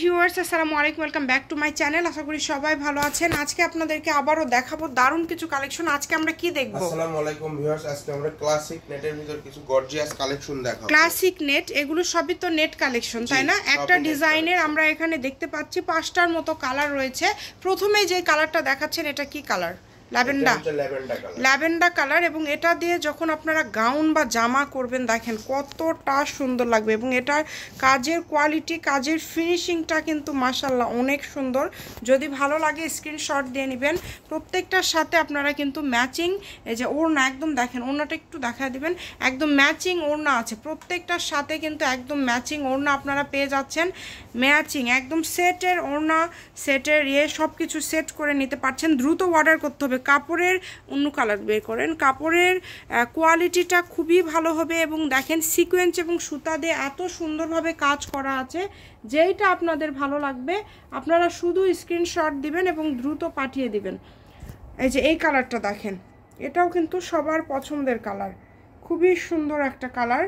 Viewers, আসসালামু আলাইকুম, welcome back to my channel. আশা করি সবাই ভালো আছেন। আজকে আপনাদেরকে আবারও দেখাবো দারুণ কিছু কালেকশন। আজকে আমরা কি দেখব? আসসালামু আলাইকুম ভিউয়ার্স, আজকে আমরা ক্লাসিক নেটের ভিতর কিছু গর্জিয়াস কালেকশন দেখাবো। ক্লাসিক নেট, এগুলো সবই তো নেট কালেকশন, তাই না? একটা ডিজাইনের আমরা এখানে দেখতে পাচ্ছি 5টার মতো কালার রয়েছে। প্রথমে যে কালারটা দেখাচ্ছেন, এটা কি কালার? Lavender colour. এবং এটা দিয়ে যখন আপনারা গাউন বা জামা করবেন, দেখেন কতটা সুন্দর লাগবে। এবং এটার কাজের কোয়ালিটি, কাজের ফিনিশিংটা কিন্তু মাশাআল্লাহ অনেক সুন্দর। যদি ভালো লাগে স্ক্রিনশট দিয়ে নেবেন। প্রত্যেকটার সাথে আপনারা কিন্তু ম্যাচিং, এই যে ওড়না, একদম দেখেন ওড়নাটা একটু দেখা দিবেন, একদম ম্যাচিং ওড়না আছে। প্রত্যেকটার সাথে কিন্তু একদম ম্যাচিং ওড়না আপনারা পেয়ে যাচ্ছেন। ম্যাচিং একদম সেটের ওড়না, সেটের সব কিছু সেট করে নিতে পারছেন। দ্রুত অর্ডার করতে হবে। কাপড়ের অন্য কালার বের করেন। কাপড়ের কোয়ালিটিটা খুবই ভালো হবে। এবং দেখেন সিকোয়েন্স এবং সুতা দিয়ে এত সুন্দরভাবে কাজ করা আছে। যেইটা আপনাদের ভালো লাগবে আপনারা শুধু স্ক্রিনশট দিবেন এবং দ্রুত পাঠিয়ে দিবেন। এই যে এই কালারটা দেখেন, এটাও কিন্তু সবার পছন্দের কালার, খুবই সুন্দর একটা কালার।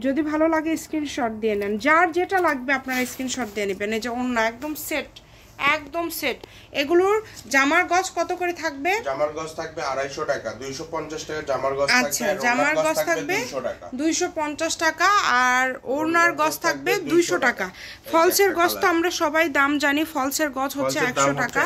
যদি ভালো লাগে স্ক্রিনশট দিয়ে নেন। যার যেটা লাগবে আপনারা স্ক্রিনশট দিয়ে নেবেন। এই যে অন্য একদম সেট, একদম সেট। এগুলোর জামার গজ কত করে থাকবে? জামার গজ থাকবে 250 টাকা, 250 টাকা জামার গজ থাকবে। আচ্ছা, জামার গজ থাকবে 250 টাকা আর ওড়নার গজ থাকবে 200 টাকা। ফলসের গজ তো আমরা সবাই দাম জানি, ফলসের গজ হচ্ছে 100 টাকা।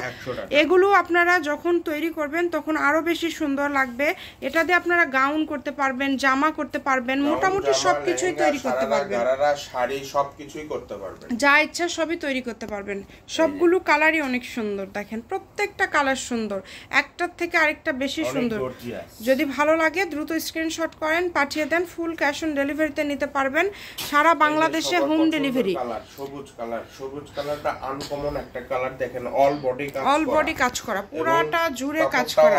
এগুলো আপনারা যখন তৈরি করবেন তখন আরো বেশি সুন্দর লাগবে। এটা দিয়ে আপনারা গাউন করতে পারবেন, জামা করতে পারবেন, মোটামুটি সবকিছুই তৈরি করতে পারবেন। গারারা, শাড়ি সবকিছুই করতে পারবেন। যা ইচ্ছা সবই তৈরি করতে পারবেন। সবগুলো কালারই অনেক সুন্দর, দেখেন প্রত্যেকটা কালার সুন্দর, একটার থেকে আরেকটা বেশি সুন্দর। যদি ভালো লাগে দ্রুত স্ক্রিনশট করেন, পাঠিয়ে দেন। ফুল ক্যাশ অন ডেলিভারিতে নিতে পারবেন, সারা বাংলাদেশে হোম ডেলিভারি। সবুজ কালার, সবুজ কালারটা আনকমন একটা কালার। দেখেন অল বডি কাজ করা, পুরাটা জুড়ে কাজ করা।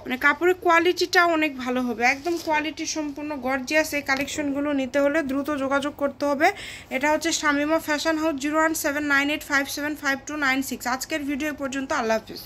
মানে কাপড়ের কোয়ালিটিটা অনেক ভালো হবে, একদম কোয়ালিটি সম্পূর্ণ গর্জিয়াস। এই কালেকশনগুলো নিতে হলে দ্রুত যোগাযোগ করতে হবে। এটা হচ্ছে শামিমা ফ্যাশন হাউস, 01798575296। আজকের ভিডিও পর্যন্ত, আল্লাহ হাফিজ।